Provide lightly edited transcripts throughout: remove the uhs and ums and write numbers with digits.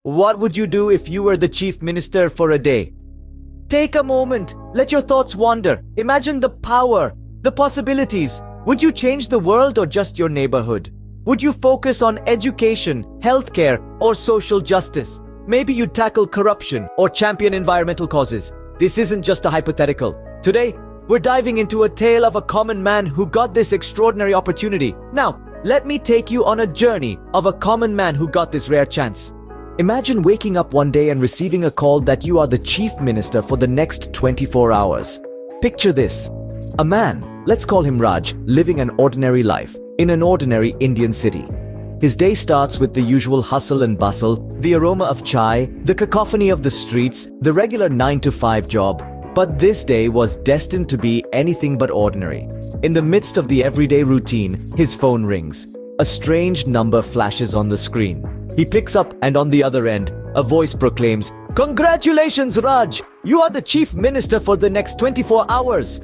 What would you do if you were the chief minister for a day? Take a moment. Let your thoughts wander. Imagine the power, the possibilities. Would you change the world or just your neighborhood? Would you focus on education, healthcare, or social justice? Maybe you'd tackle corruption or champion environmental causes. This isn't just a hypothetical. Today, we're diving into a tale of a common man who got this extraordinary opportunity. Now, let me take you on a journey of a common man who got this rare chance. Imagine waking up one day and receiving a call that you are the chief minister for the next 24 hours. Picture this. A man, let's call him Raj, living an ordinary life in an ordinary Indian city. His day starts with the usual hustle and bustle, the aroma of chai, the cacophony of the streets, the regular 9-to-5 job. But this day was destined to be anything but ordinary. In the midst of the everyday routine, his phone rings. A strange number flashes on the screen. He picks up, and on the other end, a voice proclaims, "Congratulations, Raj! You are the chief minister for the next 24 hours!"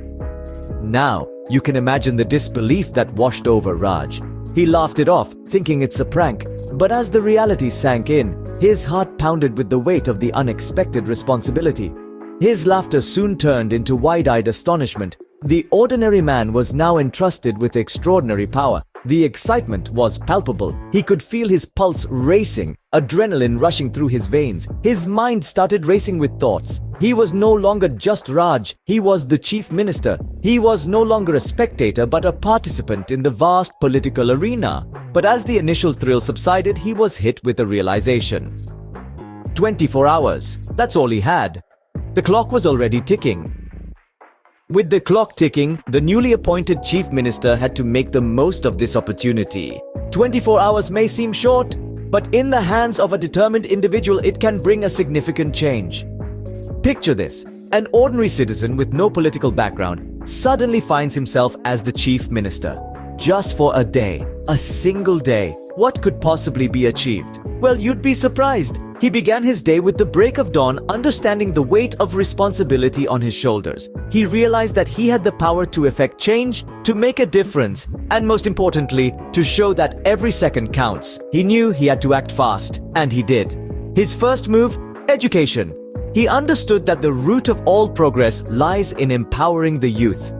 Now, you can imagine the disbelief that washed over Raj. He laughed it off, thinking it's a prank. But as the reality sank in, his heart pounded with the weight of the unexpected responsibility. His laughter soon turned into wide-eyed astonishment. The ordinary man was now entrusted with extraordinary power. The excitement was palpable. He could feel his pulse racing, adrenaline rushing through his veins. His mind started racing with thoughts. He was no longer just Raj, he was the chief minister. He was no longer a spectator but a participant in the vast political arena. But as the initial thrill subsided, he was hit with a realization. 24 hours. That's all he had. The clock was already ticking. With the clock ticking, the newly appointed chief minister had to make the most of this opportunity. 24 hours may seem short, but in the hands of a determined individual, it can bring a significant change. Picture this. An ordinary citizen with no political background suddenly finds himself as the chief minister. Just for a day, a single day. What could possibly be achieved? Well, you'd be surprised. He began his day with the break of dawn, understanding the weight of responsibility on his shoulders. He realized that he had the power to effect change, to make a difference, and most importantly, to show that every second counts. He knew he had to act fast, and he did. His first move, education. He understood that the root of all progress lies in empowering the youth.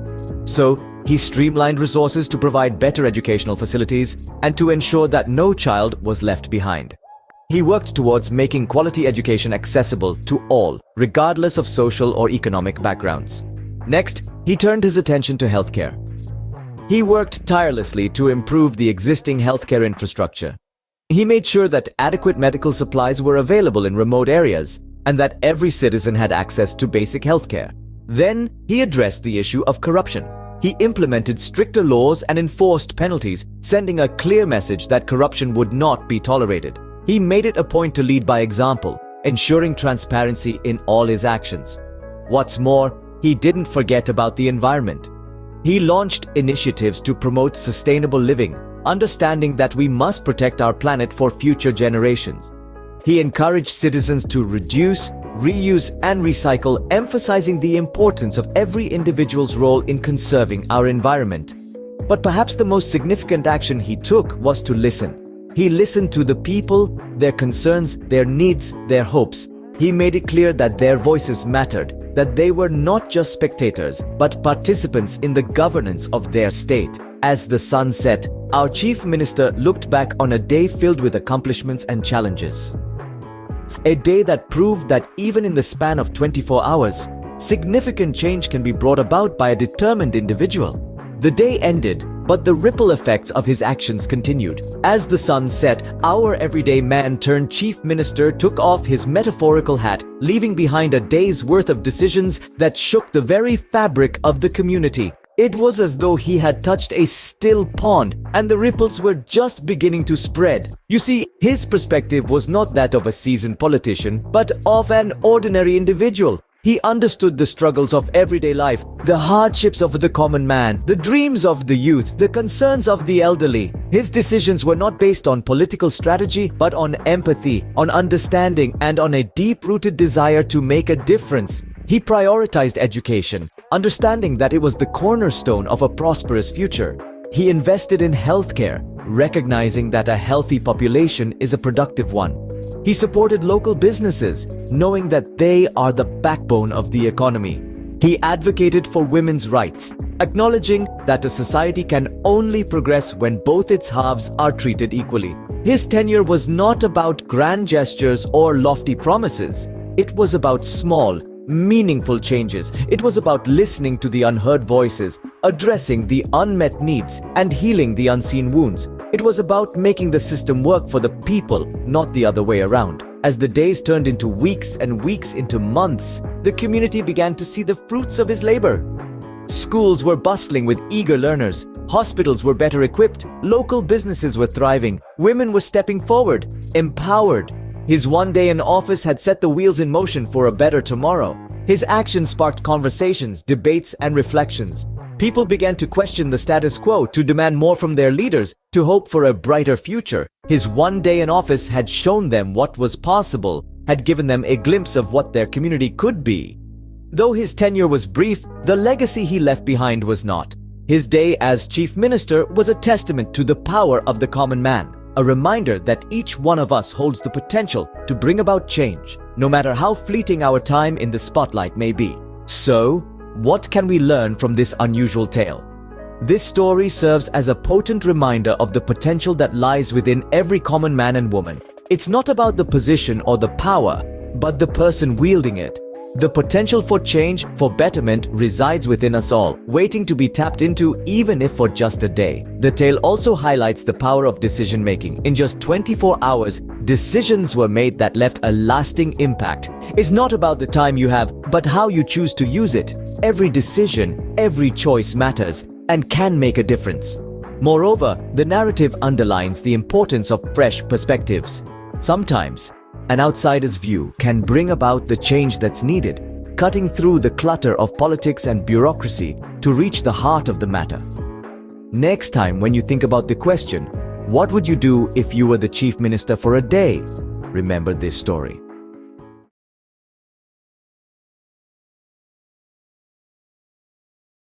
So, he streamlined resources to provide better educational facilities and to ensure that no child was left behind. He worked towards making quality education accessible to all, regardless of social or economic backgrounds. Next, he turned his attention to healthcare. He worked tirelessly to improve the existing healthcare infrastructure. He made sure that adequate medical supplies were available in remote areas and that every citizen had access to basic healthcare. Then, he addressed the issue of corruption. He implemented stricter laws and enforced penalties, sending a clear message that corruption would not be tolerated. He made it a point to lead by example, ensuring transparency in all his actions. What's more, he didn't forget about the environment. He launched initiatives to promote sustainable living, understanding that we must protect our planet for future generations. He encouraged citizens to reduce, reuse, and recycle, emphasizing the importance of every individual's role in conserving our environment. But perhaps the most significant action he took was to listen. He listened to the people, their concerns, their needs, their hopes. He made it clear that their voices mattered, that they were not just spectators, but participants in the governance of their state. As the sun set, our chief minister looked back on a day filled with accomplishments and challenges. A day that proved that even in the span of 24 hours, significant change can be brought about by a determined individual. The day ended, but the ripple effects of his actions continued. As the sun set, our everyday man turned chief minister took off his metaphorical hat, leaving behind a day's worth of decisions that shook the very fabric of the community. It was as though he had touched a still pond, and the ripples were just beginning to spread. You see, his perspective was not that of a seasoned politician, but of an ordinary individual. He understood the struggles of everyday life, the hardships of the common man, the dreams of the youth, the concerns of the elderly. His decisions were not based on political strategy, but on empathy, on understanding, and on a deep-rooted desire to make a difference. He prioritized education, understanding that it was the cornerstone of a prosperous future. He invested in healthcare, recognizing that a healthy population is a productive one. He supported local businesses, knowing that they are the backbone of the economy. He advocated for women's rights, acknowledging that a society can only progress when both its halves are treated equally. His tenure was not about grand gestures or lofty promises. It was about small, meaningful changes. It was about listening to the unheard voices, addressing the unmet needs, and healing the unseen wounds. It was about making the system work for the people, not the other way around. As the days turned into weeks and weeks into months, the community began to see the fruits of his labor. Schools were bustling with eager learners. Hospitals were better equipped. Local businesses were thriving. Women were stepping forward, empowered. His one day in office had set the wheels in motion for a better tomorrow. His actions sparked conversations, debates, and reflections. People began to question the status quo, to demand more from their leaders, to hope for a brighter future. His one day in office had shown them what was possible, had given them a glimpse of what their community could be. Though his tenure was brief, the legacy he left behind was not. His day as chief minister was a testament to the power of the common man, a reminder that each one of us holds the potential to bring about change, no matter how fleeting our time in the spotlight may be. So, what can we learn from this unusual tale? This story serves as a potent reminder of the potential that lies within every common man and woman. It's not about the position or the power, but the person wielding it. The potential for change, for betterment, resides within us all, waiting to be tapped into even if for just a day. The tale also highlights the power of decision-making. In just 24 hours, decisions were made that left a lasting impact. It's not about the time you have, but how you choose to use it. Every decision, every choice matters and can make a difference. Moreover, the narrative underlines the importance of fresh perspectives. Sometimes, an outsider's view can bring about the change that's needed, cutting through the clutter of politics and bureaucracy to reach the heart of the matter. Next time when you think about the question, what would you do if you were the chief minister for a day? Remember this story.